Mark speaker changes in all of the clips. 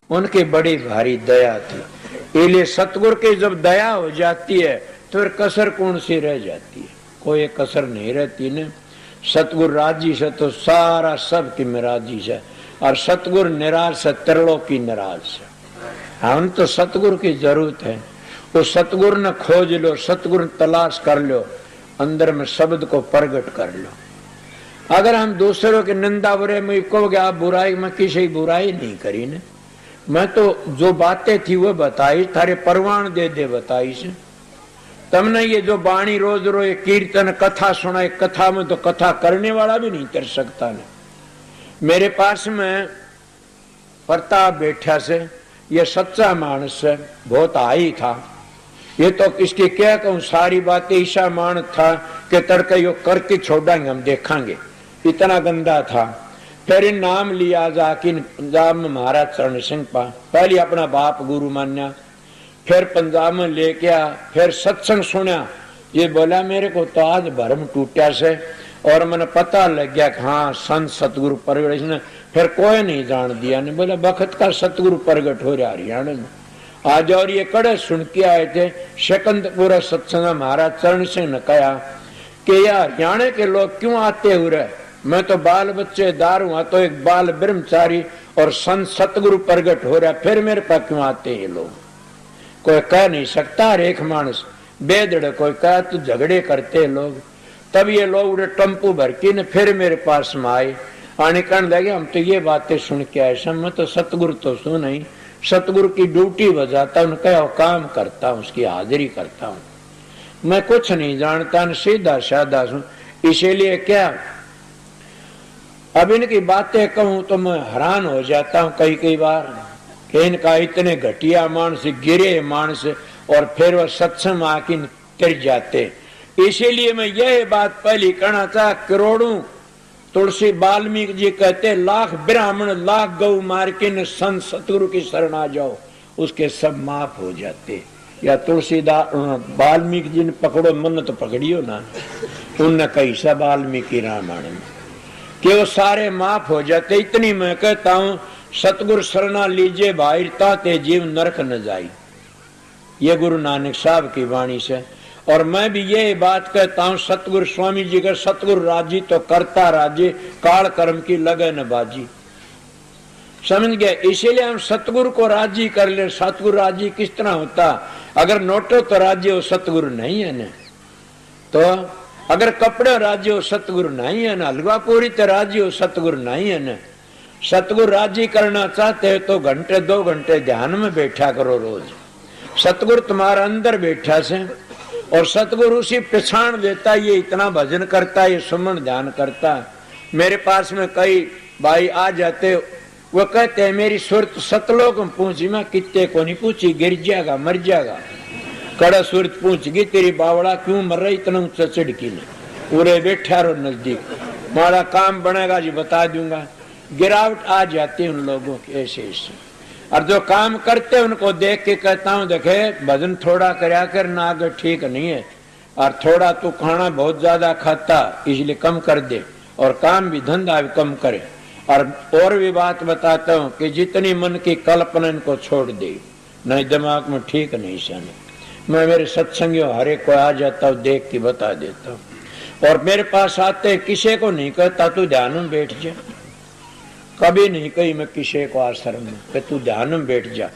Speaker 1: उनकी बड़ी भारी दया थी। इसलिए सतगुरु की जब दया हो जाती है तो फिर कसर कौन सी रह जाती है? कोई कसर नहीं रहती ने। सतगुरु राजी से तो सारा सब की राजी से, और सतगुरु निराश से तिरलो की निराश से। हम तो सतगुरु की जरूरत है। वो सतगुरु ने खोज लो, सतगुरु तलाश कर लो, अंदर में शब्द को प्रगट कर लो। अगर हम दूसरों की निंदा बुरे में कहोगे आप बुराई, में किसी बुराई नहीं करी ने। मैं तो जो बातें थी वो बताई, थारे परवान दे दे बताई से। तमने ये जो बाणी रोज रोज कीर्तन कथा सुनाए, कथा में तो कथा करने वाला भी नहीं कर सकता ने। मेरे पास में प्रताप बैठा से, ये सच्चा मानस है, बहुत हाई था। ये तो इसकी क्या कहूं, सारी बातें ईशा मान था कि तड़के यो करके छोड़ेंगे, हम देखेंगे, इतना गंदा था। फिर नाम लिया जाके पंजाब में महाराज चरण सिंह पा, पहले अपना बाप गुरु मान्या, फिर पंजाब में लेके आ, फिर सत्संग सुना। ये बोला मेरे को तो आज भरम टूटा से, और मैंने पता लग गया कि हाँ संत सतगुरु प्रगट ने। फिर कोई नहीं जान दिया ने। बोला बखत का सतगुरु प्रगट हो रहा हरियाणा में आज। और ये कड़े सुन के आए थे शकंदपुरा सत्संग, महाराज चरण सिंह ने कहा कि यार हरियाणा के लोग क्यों आते हुए? मैं तो बाल बच्चे दार हुआ, तो एक बाल ब्रह्मचारी और संत सतगुरु प्रगट हो रहा, फिर मेरे पास क्यों आते हैं लोग? कोई कह नहीं सकता। रेख मानस बेदड़ कोई कह तो झगड़े करते लोग। तब ये लोग उड़े टम्पू भर के न फिर मेरे पास में आए, आने कहने लगे हम तो ये बातें सुन के आए, मैं तो सतगुरु तो सुन नहीं, सतगुरु की ड्यूटी बजाता हूँ, क्या काम करता हूँ, उसकी हाजिरी करता हूँ। मैं कुछ नहीं जानता, सीधा साधा हूँ। इसीलिए क्या अब इनकी बातें कहूं तो मैं हैरान हो जाता हूं कई कई बार कि इनका इतने घटिया मानस, गिरे मानस, और फिर वह सत्संग आके तिर जाते। इसीलिए मैं यह बात पहली कहना चाह, करोड़ों तुलसी वाल्मीकि जी कहते लाख ब्राह्मण लाख गौ मार के संत सतगुरु की शरण आ जाओ, उसके सब माफ हो जाते। या तुलसीदास वाल्मीकि जी ने पकड़ो मन तो पकड़ियो ना, उनने कही सा वाल्मीकि रामायण में कि वो सारे माफ हो जाते। इतनी मैं कहता हूं सतगुरु शरणा लीजिए भाई ताते जीव नरक न जाई, ये गुरु नानक साहब की वाणी से। और मैं भी ये बात कहता हूं सतगुरु स्वामी जी का, सतगुरु राजी तो करता राजी, काल कर्म की लगन बाजी। समझ गए? इसीलिए हम सतगुरु को राजी कर ले। सतगुरु राजी किस तरह होता? अगर नोटो तो राजी हो, सतगुरु नहीं है ना। तो अगर कपड़े राजी हो, सतगुरु नहीं है ना। हलवा पूरी तो राजी हो, सतगुरु नहीं है ना। सतगुरु राजी करना चाहते हो तो घंटे 2 घंटे ध्यान में बैठा करो रोज। सतगुरु तुम्हारा अंदर बैठा से, और सतगुरु उसी पहचान देता, ये इतना भजन करता, ये सुमन ध्यान करता। मेरे पास में कई भाई आ जाते, वो कहते हैं मेरी सुरत सतलोक में पूछी, मैं कितने को नहीं पूछी, गिर जाएगा मर जाएगा। कड़ा सूरत पूछ गई तेरी बावड़ा क्यों मर रही इतना ऊंचा चिड़की ने, उरे बैठा रो नजदीक, हमारा काम बनेगा जी बता दूंगा। गिरावट आ जाती उन लोगों की ऐसे ऐसे। और जो काम करते उनको देख के कहता हूँ देखे भजन थोड़ा करया कर ना, अगर ठीक नहीं है, और थोड़ा तू खाना बहुत ज्यादा खाता इसलिए कम कर दे, और काम भी धंधा भी कम करे। और भी बात बताता हूँ कि जितनी मन की कल्पना इनको छोड़ दे, नहीं दिमाग में ठीक नहीं सन। मैं मेरे सत्संगियों हर एक को आ जाता हूँ, देख के बता देता हूँ। और मेरे पास आते किसी को नहीं कहता तू ध्यान में बैठ जा, कभी नहीं कही मैं किसी को आश्रम में कि तू ध्यान में बैठ जा।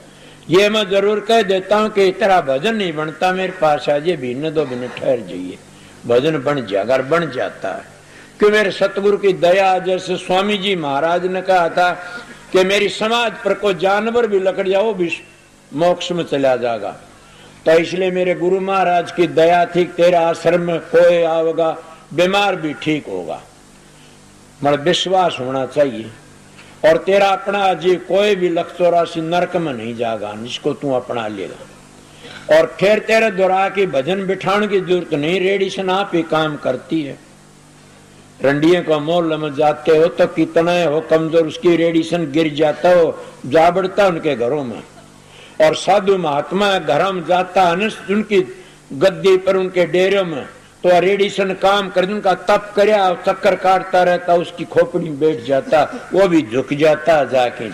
Speaker 1: ये मैं जरूर कह देता हूँ कि तेरा भजन नहीं बनता, मेरे पास आ जाए, भी 2 मिनट ठहर जाइए, भजन बन जाएगा। अगर बन जाता है कि मेरे सतगुरु की दया, जैसे स्वामी जी महाराज ने कहा था कि मेरी समाज पर कोई जानवर भी लकड़ जाओ भी मोक्ष में चला जाएगा। तो इसलिए मेरे गुरु महाराज की दया थी, तेरा आश्रम में कोई आवेगा बीमार भी ठीक होगा, मतलब विश्वास होना चाहिए। और तेरा अपना जी कोई भी 184 नरक में नहीं जाएगा, जिसको तू अपना लेगा। और फिर तेरे द्वारा की भजन बिठाने की जरूरत नहीं, रेडिसन आप ही काम करती है। रंडिये को मोल में जाते हो तो कितना हो कमजोर, उसकी रेडिसन गिर जाता हो, जा बढ़ता उनके घरों में। और साधु महात्मा घर में जाता है उनकी गद्दी पर, उनके डेरे में, तो रेडिसन काम कर उनका तप करया, चक्कर काटता रहता, उसकी खोपड़ी में बैठ जाता, वो भी झुक जाता जाके।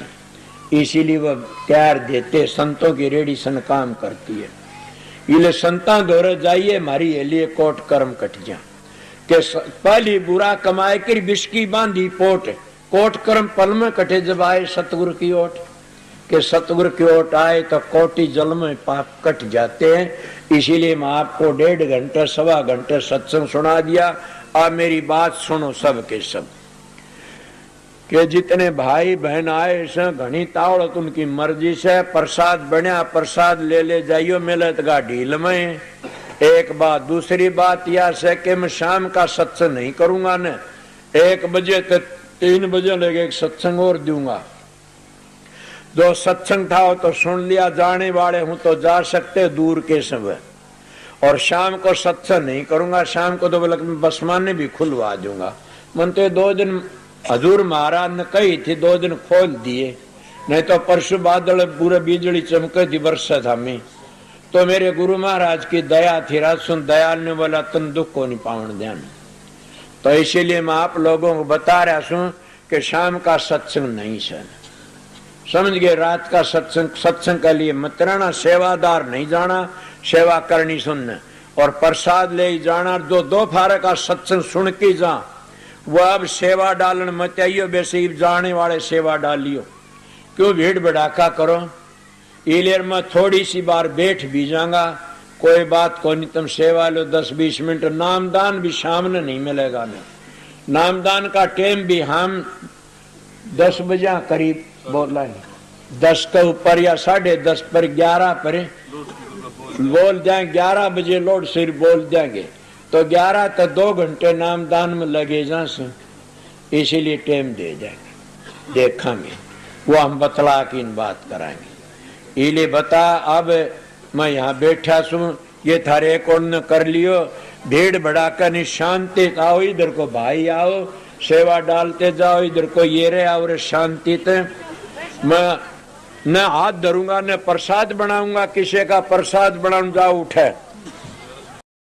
Speaker 1: इसीलिए वह त्यार देते, संतों की रेडी सन काम करती है। इले संता दौरे जाइए मारी एलिए कोट कर्म कट जा के पहली बुरा कमाए कर बिस्की बांधी पोट, कोट कर्म पल में कटे जब आए सतगुरु की ओट, के सतगुरु की ओट आए तो कोटि जल में पाप कट जाते हैं। इसीलिए मैं आपको 1.5 घंटे 1.25 घंटे सत्संग सुना दिया। आप मेरी बात सुनो सब के सब, के जितने भाई बहन आए से घनी तावड़त उनकी मर्जी से प्रसाद बना, प्रसाद ले जाइयो मिलत गा ढील में। एक बात, दूसरी बात यह से कि मैं शाम का सत्संग नहीं करूंगा न, 1 बजे तक 3 बजे लगे एक सत्संग और दूंगा। जो सत्संग था तो सुन लिया, जाने वाले हूं तो जा सकते दूर के सब। और शाम को सत्संग नहीं करूंगा, शाम को तो बसमाने भी खुलवा दूंगा। मन तो 2 दिन हजूर महाराज ने कही थी, 2 दिन खोल दिए, नहीं तो परसों बादल पूरे बिजली चमके थी वर्षा था में। तो मेरे गुरु महाराज की दया थी, राज सुन दयाल ने बोला तुम दुख को नहीं पावन ध्यान। तो इसीलिए मैं आप लोगों को बता रहा हूं कि शाम का सत्संग नहीं सन, समझ गए। रात का सत्संग, सत्संग के लिए मत रहना, सेवादार नहीं जाना, सेवा करनी सुनना और प्रसाद ले जाना। जो 2 फारे का सत्संग सुन के जा वो अब सेवा डालन मत आइयो, वैसे जाने वाले सेवा डालियो, क्यों भीड़ भड़ाका करो। इलेर में थोड़ी सी बार बैठ भी जाऊंगा, कोई बात को नहीं, तुम सेवा लो 10-20 मिनट। नामदान भी शाम ने नहीं मिलेगा ना, नामदान का टाइम भी हम 10 बजे करीब बोला है, 10 के ऊपर या 10:30 पर 11 पर बोल जाए, 11 बजे लोड सिर बोल जाएंगे तो 11 तक 2 घंटे नामदान में लगे जा से, इसीलिए टाइम दे जाएंगे, देखेंगे वो हम बतला की इन बात कराएंगे। इले बता, अब मैं यहाँ बैठा सू, ये थारे कौन कर लियो, भीड़ भड़ाका नहीं, शांति आओ, इधर को भाई आओ, सेवा डालते जाओ, इधर को ये रे आओ रे शांति ते। मैं न हाथ धरूंगा न प्रसाद बनाऊंगा, किसी का प्रसाद बनाऊं जाओ उठे